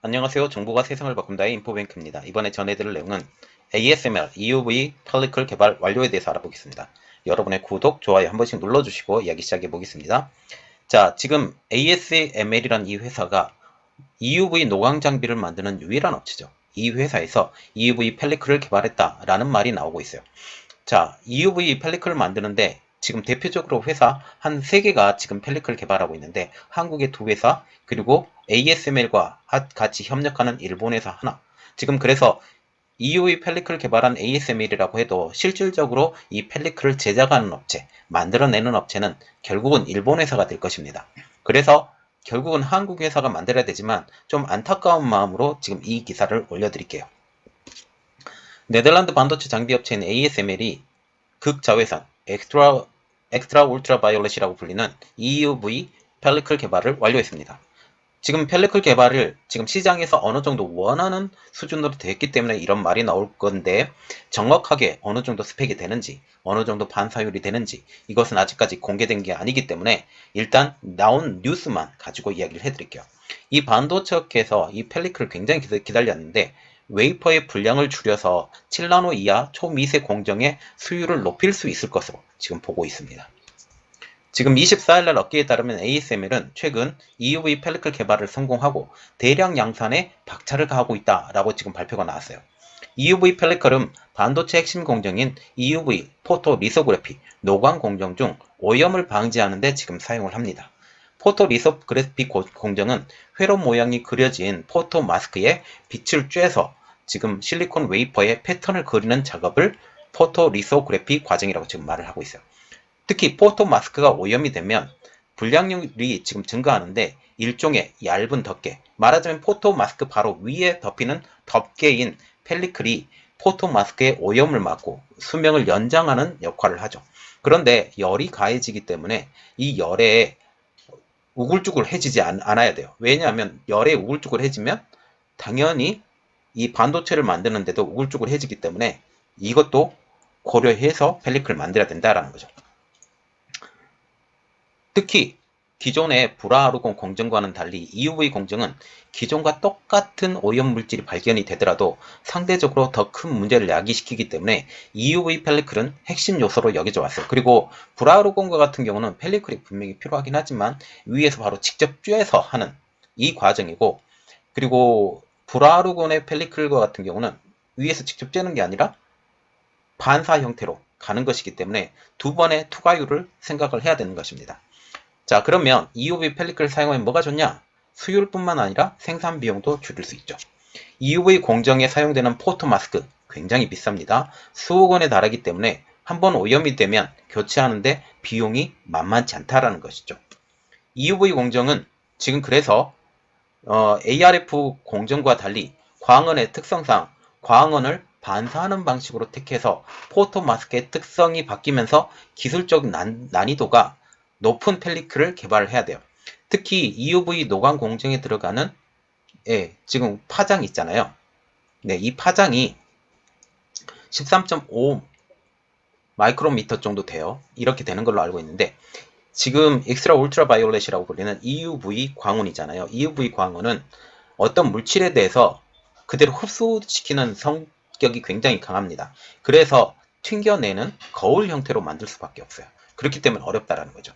안녕하세요. 정보가 세상을 바꾼다의 인포뱅크입니다. 이번에 전해드릴 내용은 ASMR EUV 펠리클 개발 완료에 대해서 알아보겠습니다. 여러분의 구독, 좋아요 한 번씩 눌러주시고 이야기 시작해 보겠습니다. 자, 지금 ASML이란 이 회사가 EUV 노광 장비를 만드는 유일한 업체죠. 이 회사에서 EUV 펠리클을 개발했다라는 말이 나오고 있어요. 자, EUV 펠리클을 만드는데 지금 대표적으로 회사 한 3개가 지금 펠리클 개발하고 있는데 한국의 2회사 그리고 ASML과 같이 협력하는 일본 회사 하나. 지금 그래서 EUV 펠리클 개발한 ASML이라고 해도 실질적으로 이 펠리클을 제작하는 업체, 만들어내는 업체는 결국은 일본 회사가 될 것입니다. 그래서 결국은 한국 회사가 만들어야 되지만 좀 안타까운 마음으로 지금 이 기사를 올려드릴게요. 네덜란드 반도체 장비 업체인 ASML이 극자외선 엑스트라 울트라 바이올렛이라고 불리는 EUV 펠리클 개발을 완료했습니다. 지금 펠리클 개발을 지금 시장에서 어느 정도 원하는 수준으로 됐기 때문에 이런 말이 나올 건데 정확하게 어느 정도 스펙이 되는지 어느 정도 반사율이 되는지 이것은 아직까지 공개된 게 아니기 때문에 일단 나온 뉴스만 가지고 이야기를 해드릴게요. 이 반도체 업계에서 이 펠리클을 굉장히 기다렸는데 웨이퍼의 분량을 줄여서 7나노 이하 초미세 공정의 수율을 높일 수 있을 것으로 지금 보고 있습니다. 지금 24일날 업계에 따르면 ASML은 최근 EUV 펠리클 개발을 성공하고 대량 양산에 박차를 가하고 있다라고 지금 발표가 나왔어요. EUV 펠리클은 반도체 핵심 공정인 EUV 포토 리소그래피 노광 공정 중 오염을 방지하는 데 지금 사용을 합니다. 포토 리소그래피 공정은 회로 모양이 그려진 포토 마스크에 빛을 쬐서 지금 실리콘 웨이퍼에 패턴을 그리는 작업을 포토 리소그래피 과정이라고 지금 말을 하고 있어요. 특히 포토 마스크가 오염이 되면 불량률이 지금 증가하는데 일종의 얇은 덮개, 말하자면 포토 마스크 바로 위에 덮이는 덮개인 펠리클이 포토 마스크의 오염을 막고 수명을 연장하는 역할을 하죠. 그런데 열이 가해지기 때문에 이 열에 우글쭈글해지지 않아야 돼요. 왜냐하면 열에 우글쭈글해지면 당연히 이 반도체를 만드는데도 우글쭈글해지기 때문에 이것도 고려해서 펠리클을 만들어야 된다라는 거죠. 특히 기존의 불화르곤 공정과는 달리 EUV 공정은 기존과 똑같은 오염물질이 발견이 되더라도 상대적으로 더 큰 문제를 야기시키기 때문에 EUV 펠리클은 핵심 요소로 여겨져 왔어요. 그리고 불화르곤과 같은 경우는 펠리클이 분명히 필요하긴 하지만 위에서 바로 직접 쬐서 하는 이 과정이고, 그리고 불화르곤의 펠리클과 같은 경우는 위에서 직접 쬐는 게 아니라 반사 형태로 가는 것이기 때문에 두 번의 투과율을 생각을 해야 되는 것입니다. 자, 그러면 EUV 펠리클을 사용하면 뭐가 좋냐? 수율뿐만 아니라 생산 비용도 줄일 수 있죠. EUV 공정에 사용되는 포토 마스크 굉장히 비쌉니다. 수억 원에 달하기 때문에 한번 오염이 되면 교체하는데 비용이 만만치 않다라는 것이죠. EUV 공정은 지금 그래서 ARF 공정과 달리 광원의 특성상 광원을 반사하는 방식으로 택해서 포토 마스크의 특성이 바뀌면서 기술적 난이도가 높은 펠리클을 개발을 해야 돼요. 특히 EUV 노광 공정에 들어가는 지금 파장 있잖아요. 네, 이 파장이 13.5 마이크로미터 정도 돼요. 이렇게 되는 걸로 알고 있는데 지금 엑스트라 울트라 바이올렛이라고 불리는 EUV 광원이잖아요. EUV 광원은 어떤 물질에 대해서 그대로 흡수시키는 성격이 굉장히 강합니다. 그래서 튕겨내는 거울 형태로 만들 수밖에 없어요. 그렇기 때문에 어렵다라는 거죠.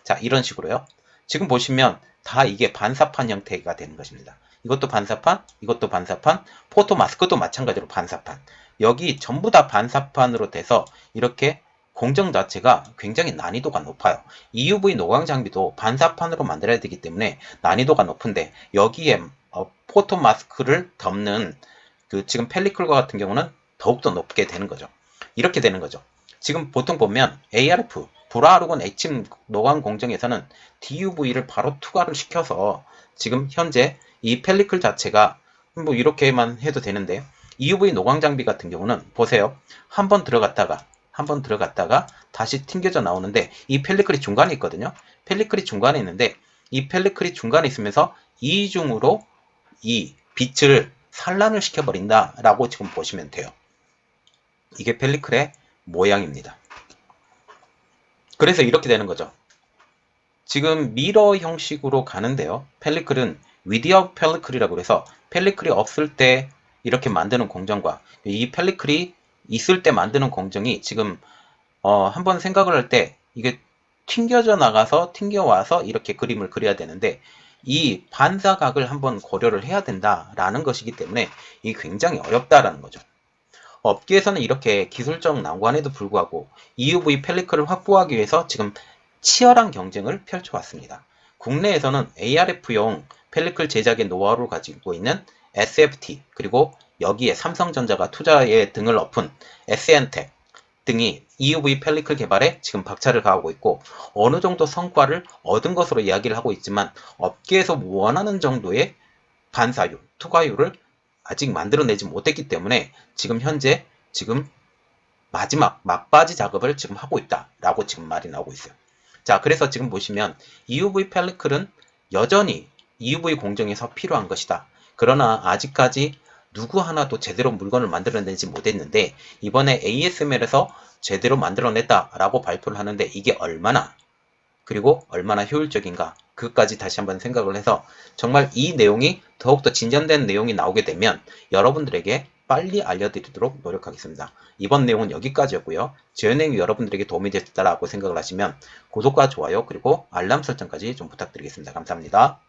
자, 이런 식으로요. 지금 보시면 다 이게 반사판 형태가 되는 것입니다. 이것도 반사판, 이것도 반사판, 포토 마스크도 마찬가지로 반사판. 여기 전부 다 반사판으로 돼서 이렇게 공정 자체가 굉장히 난이도가 높아요. EUV 노광 장비도 반사판으로 만들어야 되기 때문에 난이도가 높은데 여기에 포토 마스크를 덮는 그 지금 펠리클과 같은 경우는 더욱더 높게 되는 거죠. 이렇게 되는 거죠. 지금 보통 보면 ARF 불화르곤 액침 노광 공정에서는 DUV를 바로 투과를 시켜서 지금 현재 이 펠리클 자체가 뭐 이렇게만 해도 되는데 EUV 노광 장비 같은 경우는 보세요. 한번 들어갔다가 다시 튕겨져 나오는데 이 펠리클이 중간에 있거든요. 펠리클이 중간에 있는데 이 펠리클이 중간에 있으면서 이중으로 이 빛을 산란을 시켜버린다 라고 지금 보시면 돼요. 이게 펠리클의 모양입니다. 그래서 이렇게 되는 거죠. 지금 미러 형식으로 가는데요. 펠리클은 without pellicle이라고 해서 펠리클이 없을 때 이렇게 만드는 공정과 이 펠리클이 있을 때 만드는 공정이 지금 한번 생각을 할 때 이게 튕겨져 나가서 튕겨와서 이렇게 그림을 그려야 되는데 이 반사각을 한번 고려를 해야 된다라는 것이기 때문에 이게 굉장히 어렵다라는 거죠. 업계에서는 이렇게 기술적 난관에도 불구하고 EUV 펠리클을 확보하기 위해서 지금 치열한 경쟁을 펼쳐왔습니다. 국내에서는 ARF용 펠리클 제작의 노하우를 가지고 있는 SFT 그리고 여기에 삼성전자가 투자에 등을 엎은 SN텍 등이 EUV 펠리클 개발에 지금 박차를 가하고 있고 어느 정도 성과를 얻은 것으로 이야기를 하고 있지만 업계에서 원하는 정도의 반사율, 투과율을 아직 만들어내지 못했기 때문에 지금 현재 지금 마지막 막바지 작업을 지금 하고 있다라고 지금 말이 나오고 있어요. 자, 그래서 지금 보시면 EUV 펠리클은 여전히 EUV 공정에서 필요한 것이다. 그러나 아직까지 누구 하나도 제대로 물건을 만들어내지 못했는데 이번에 ASML에서 제대로 만들어냈다라고 발표를 하는데 이게 그리고 얼마나 효율적인가 그것까지 다시 한번 생각을 해서 정말 이 내용이 더욱더 진전된 내용이 나오게 되면 여러분들에게 빨리 알려드리도록 노력하겠습니다. 이번 내용은 여기까지였고요. 제 내용이 여러분들에게 도움이 됐다라고 생각을 하시면 구독과 좋아요 그리고 알람 설정까지 좀 부탁드리겠습니다. 감사합니다.